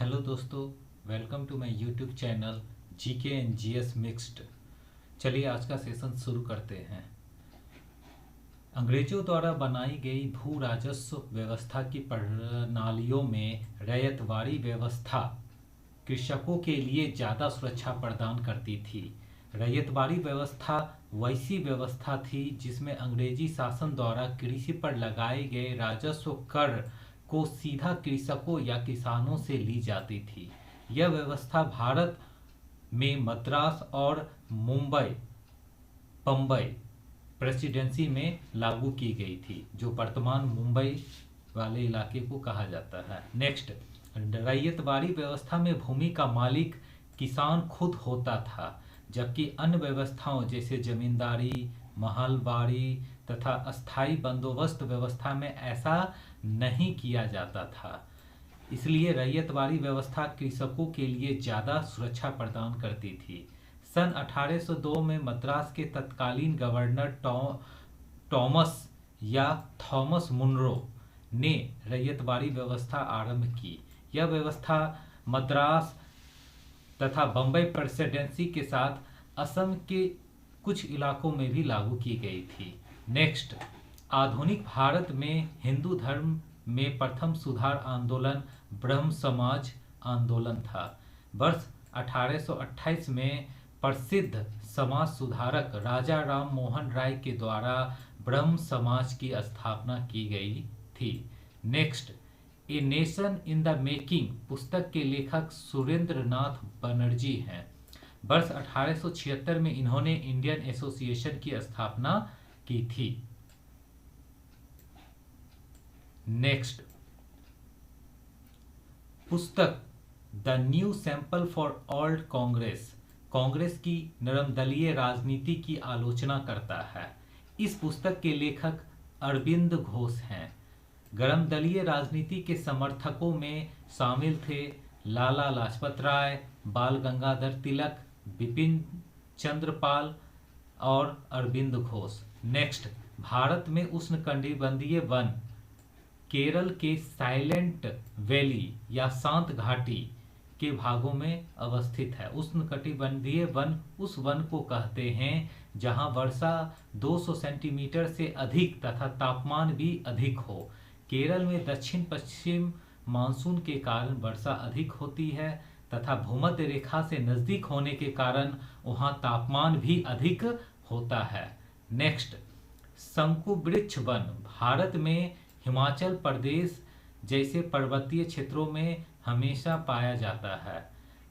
Hello दोस्तों, welcome to my YouTube channel GK and GS mixed. चलिए आज का सेशन शुरू करते हैं। अंग्रेजों द्वारा बनाई गई भू राजस्व व्यवस्था की प्रणालियों में रैयतवाड़ी व्यवस्था कृषकों के लिए ज़्यादा सुरक्षा प्रदान करती थी। रैयतवाड़ी व्यवस्था वैसी व्यवस्था थी जिसमें अंग्रेजी शासन द्वारा कृषि पर लगाए गए राजस्व कर को सीधा कृषकों या किसानों से ली जाती थी। यह व्यवस्था भारत में मद्रास और मुंबई बम्बई प्रेसिडेंसी में लागू की गई थी, जो वर्तमान मुंबई वाले इलाके को कहा जाता है। नेक्स्ट, रैयतवाड़ी व्यवस्था में भूमि का मालिक किसान खुद होता था, जबकि अन्य व्यवस्थाओं जैसे जमींदारी, महलवाड़ी तथा अस्थाई बंदोबस्त व्यवस्था में ऐसा नहीं किया जाता था। इसलिए रैयतवाड़ी व्यवस्था कृषकों के लिए ज़्यादा सुरक्षा प्रदान करती थी। सन 1802 में मद्रास के तत्कालीन गवर्नर टॉमस या थॉमस मुनरो ने रैयतवाड़ी व्यवस्था आरंभ की। यह व्यवस्था मद्रास तथा बम्बई प्रेसिडेंसी के साथ असम के कुछ इलाकों में भी लागू की गई थी। नेक्स्ट, आधुनिक भारत में हिंदू धर्म में प्रथम सुधार आंदोलन ब्रह्म समाज आंदोलन था। वर्ष 1828 में प्रसिद्ध समाज सुधारक राजा राम मोहन राय के द्वारा ब्रह्म समाज की स्थापना की गई थी। Next, a nation in the making पुस्तक के लेखक सुरेंद्र नाथ बनर्जी हैं। वर्ष 1876 में इन्होंने इंडियन एसोसिएशन की स्थापना की थी। नेक्स्ट, पुस्तक the new sample for old Congress Congress की नरमदलीय राजनीति की आलोचना करता है। इस पुस्तक के लेखक अरविंद घोष हैं। गर्मदलीय राजनीति के समर्थकों में शामिल थे लाला लाजपत राय, बाल गंगाधर तिलक, बिपिन चंद्रपाल और अरविंद घोष। नेक्स्ट, भारत में उष्णकटिबंधीय वन केरल के साइलेंट वैली या शांत घाटी के भागों में अवस्थित है। उष्णकटिबंधीय वन उस वन को कहते हैं जहां वर्षा 200 सेंटीमीटर से अधिक तथा तापमान भी अधिक हो। केरल में दक्षिण पश्चिम मानसून के कारण वर्षा अधिक होती है तथा भूमध्य रेखा से नजदीक होने के कारण वहां तापमान भी अधिक होता है। नेक्स्ट, शंकु वृक्ष वन भारत में हिमाचल प्रदेश जैसे पर्वतीय क्षेत्रों में हमेशा पाया जाता है।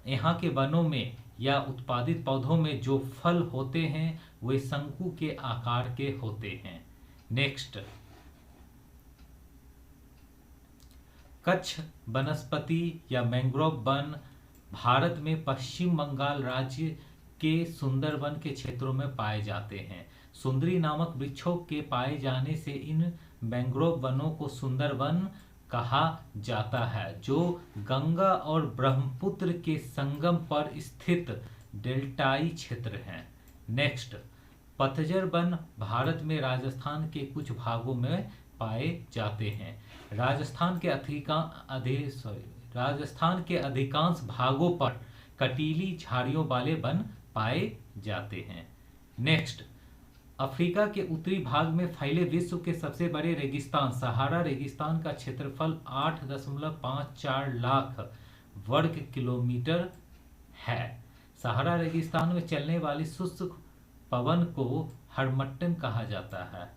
यहाँ के वनों में या उत्पादित पौधों में जो फल होते हैं वे शंकु के आकार के होते हैं। नेक्स्ट, कच्छ वनस्पति या मैंग्रोव वन भारत में पश्चिम बंगाल राज्य के सुंदरवन के क्षेत्रों में पाए जाते हैं। सुंदरी नामक वृक्षों के पाए जाने से इन मैंग्रोव वनों को सुंदरवन कहा जाता है, जो गंगा और ब्रह्मपुत्र के संगम पर स्थित डेल्टाई क्षेत्र हैं। नेक्स्ट, पतझर वन भारत में राजस्थान के कुछ भागों में पाए जाते हैं। राजस्थान के अधिकांश भागों पर कटीली झाड़ियों वाले वन पाए जाते हैं। नेक्स्ट, अफ्रीका के उत्तरी भाग में फैले विश्व के सबसे बड़े रेगिस्तान सहारा रेगिस्तान का क्षेत्रफल 8.54 लाख वर्ग किलोमीटर है। सहारा रेगिस्तान में चलने वाली शुष्क पवन को हरमट्टन कहा जाता है।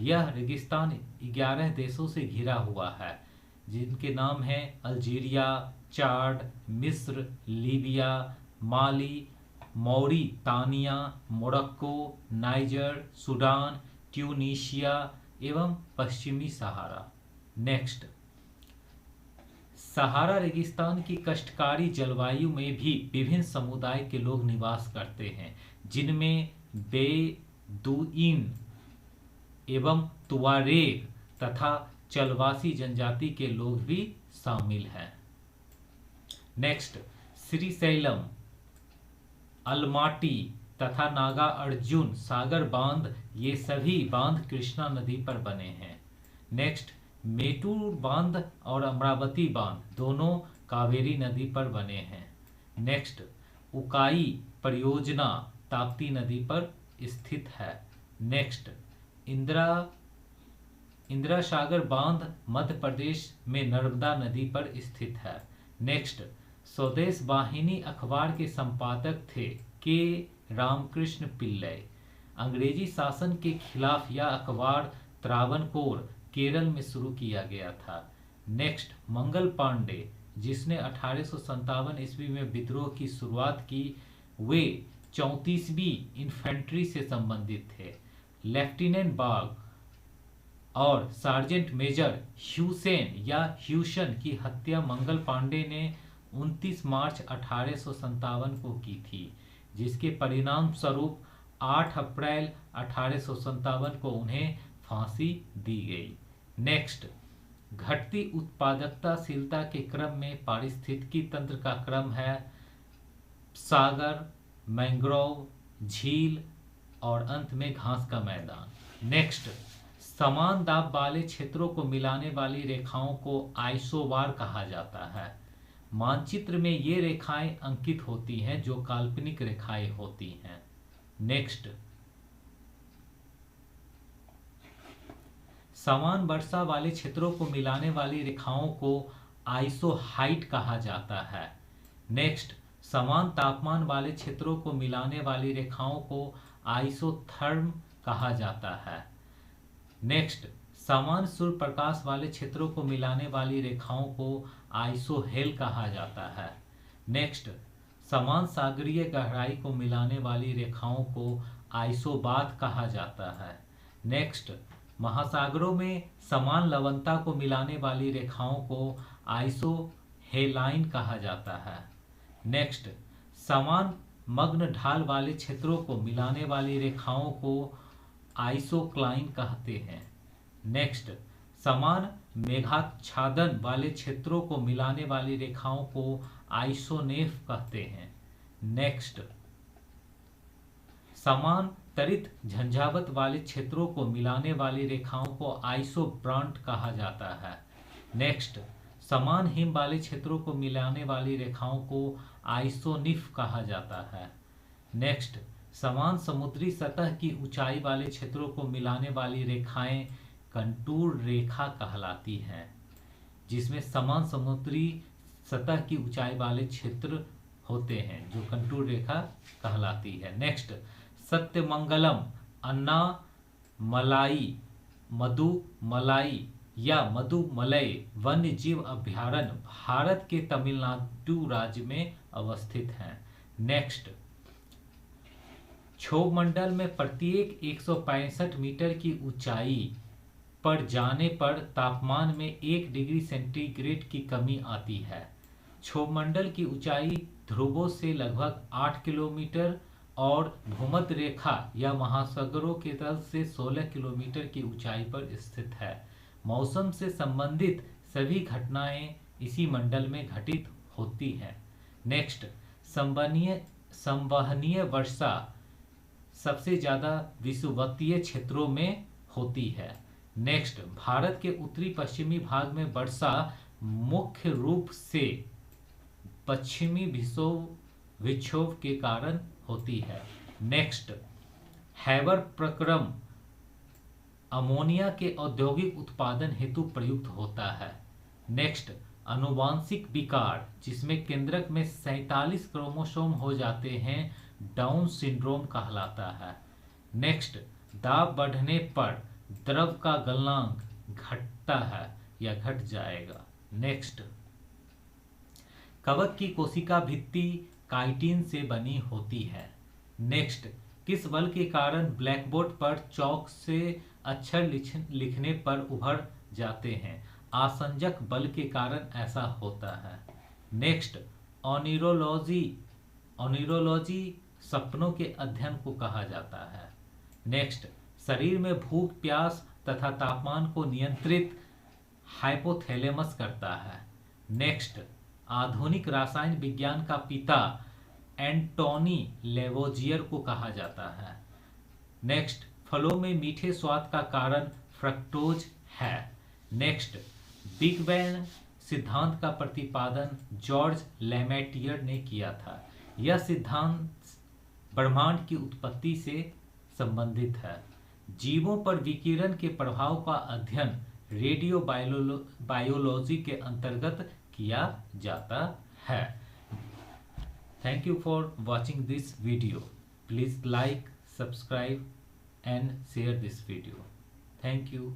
यह रेगिस्तान 11 देशों से घिरा हुआ है, जिनके नाम हैं अल्जीरिया, चाड, मिस्र, Libya, Mali, Mauritania, Morocco, Niger, Sudan, Tunisia एवं पश्चिमी सहारा। नेक्स्ट, सहारा रेगिस्तान की कष्टकारी जलवायु में भी विभिन्न समुदाय के लोग निवास करते हैं, जिनमें बेदुइन एवं तुआरेग तथा चलवासी जनजाति के लोग भी शामिल हैं। नेक्स्ट, श्रीशैलम, अलमाटी तथा नागा अर्जुन सागर बांध, ये सभी बांध कृष्णा नदी पर बने हैं। नेक्स्ट, मेटूर बांध और अमरावती बांध दोनों कावेरी नदी पर बने हैं। नेक्स्ट, उकाई परियोजना ताप्ती नदी पर स्थित है। नेक्स्ट, इंदिरा सागर बांध मध्य प्रदेश में नर्मदा नदी पर स्थित है। नेक्स्ट, स्वदेश वाहिनी अखबार के संपादक थे के रामकृष्ण पिल्लई। अंग्रेजी शासन के खिलाफ यह अखबार त्रावणकोर केरल में शुरू किया गया था। नेक्स्ट, मंगल पांडे जिसने 1857 ईस्वी में विद्रोह की शुरुआत की, वे 34वीं इन्फेंट्री से संबंधित थे। लेफ्टिनेंट बाग और सार्जेंट मेजर ह्यूसेन या ह्यूशन की हत्या मंगल पांडे ने 29 मार्च 1857 को की थी, जिसके परिणाम स्वरूप 8 अप्रैल 1857 को उन्हें फांसी दी गई। नेक्स्ट, घटती उत्पादकताशीलता के क्रम में पारिस्थितिकी तंत्र का क्रम है सागर, मैंग्रोव, झील और अंत में घास का मैदान। नेक्स्ट, समान दाब वाले क्षेत्रों को मिलाने वाली रेखाओं को आइसोबार कहा जाता है। मानचित्र में ये रेखाएं अंकित होती हैं जो काल्पनिक रेखाएं होती हैं। नेक्स्ट, समान वर्षा वाले क्षेत्रों को मिलाने वाली रेखाओं को आइसोहाइट कहा जाता है। नेक्स्ट, समान तापमान वाले क्षेत्रों को मिलाने वाली रेखाओं को आइसोथर्म कहा जाता है। नेक्स्ट, समान सूर्य प्रकाश वाले क्षेत्रों को मिलाने वाली रेखाओं को आइसोहेल कहा जाता है। नेक्स्ट, समान सागरीय गहराई को मिलाने वाली रेखाओं को आइसोबाथ कहा जाता है। नेक्स्ट, महासागरों में समान लवणता को मिलाने वाली रेखाओं को आइसोहेलाइन कहा जाता है। नेक्स्ट, समान मग्न ढाल वाले क्षेत्रों को मिलाने वाली रेखाओं को आइसोक्लाइन कहते हैं। नेक्स्ट, समान मेघाच्छादन वाले क्षेत्रों को मिलाने वाली रेखाओं को आइसोनेफ कहते हैं। नेक्स्ट, समान तरित झंझावत वाले क्षेत्रों को मिलाने वाली रेखाओं को आइसोब्रांट कहा जाता है। नेक्स्ट, समान हिम वाले क्षेत्रों को मिलाने वाली रेखाओं को आइसोनिफ कहा जाता है। नेक्स्ट, समान समुद्री सतह की ऊंचाई वाले क्षेत्रों को मिलाने वाली रेखाएं कंटूर रेखा कहलाती हैं, जिसमें समान समुद्री सतह की ऊंचाई वाले क्षेत्र होते हैं जो कंटूर रेखा कहलाती है। नेक्स्ट, सत्यमंगलम अन्ना मलाई मधुमलाई या मधुमलय वन्य जीव अभयारण्य भारत के तमिलनाडु राज्य में अवस्थित है। नेक्स्ट, क्षोभ मंडल में प्रत्येक 165 मीटर की ऊंचाई पर जाने पर तापमान में 1 डिग्री सेंटीग्रेड की कमी आती है। क्षोभ मंडल की ऊंचाई ध्रुवों से लगभग 8 किलोमीटर और भूमध्य रेखा या महासागरों के तल से 16 किलोमीटर की ऊंचाई पर स्थित है। मौसम से संबंधित सभी घटनाएं इसी मंडल में घटित होती हैं। नेक्स्ट, संवहनीय वर्षा सबसे ज़्यादा विषुवतीय क्षेत्रों में होती है। नेक्स्ट, भारत के उत्तरी पश्चिमी भाग में वर्षा मुख्य रूप से पश्चिमी विक्षोभ के कारण होती है। नेक्स्ट, हैबर प्रक्रम अमोनिया के औद्योगिक उत्पादन हेतु प्रयुक्त होता है। नेक्स्ट, आनुवांशिक विकार जिसमें केंद्रक में 47 क्रोमोसोम हो जाते हैं डाउन सिंड्रोम कहलाता है। नेक्स्ट, दाब बढ़ने पर द्रव का गलनांक घटता है या घट जाएगा। नेक्स्ट, कवक की कोशिका भित्ति काइटिन से बनी होती है। नेक्स्ट, किस बल के कारण ब्लैकबोर्ड पर चौक से अक्षर लिखने पर उभर जाते हैं? आसंजक बल के कारण ऐसा होता है। नेक्स्ट, ओनिरोलॉजी सपनों के अध्ययन को कहा जाता है। नेक्स्ट, शरीर में भूख, प्यास तथा तापमान को नियंत्रित हाइपोथैलेमस करता है। नेक्स्ट, आधुनिक रसायन विज्ञान का पिता एंटोनी लेवोजियर को कहा जाता है। नेक्स्ट, फलों में मीठे स्वाद का कारण फ्रक्टोज है। नेक्स्ट, बिग बैंग सिद्धांत का प्रतिपादन जॉर्ज लेमेटियर ने किया था। यह सिद्धांत ब्रह्मांड की उत्पत्ति से संबंधित है। जीवों पर विकिरण के प्रभाव का अध्ययन रेडियो बायोलॉजी के अंतर्गत किया जाता है। Thank you for watching this video. Please like, subscribe and share this video. Thank you.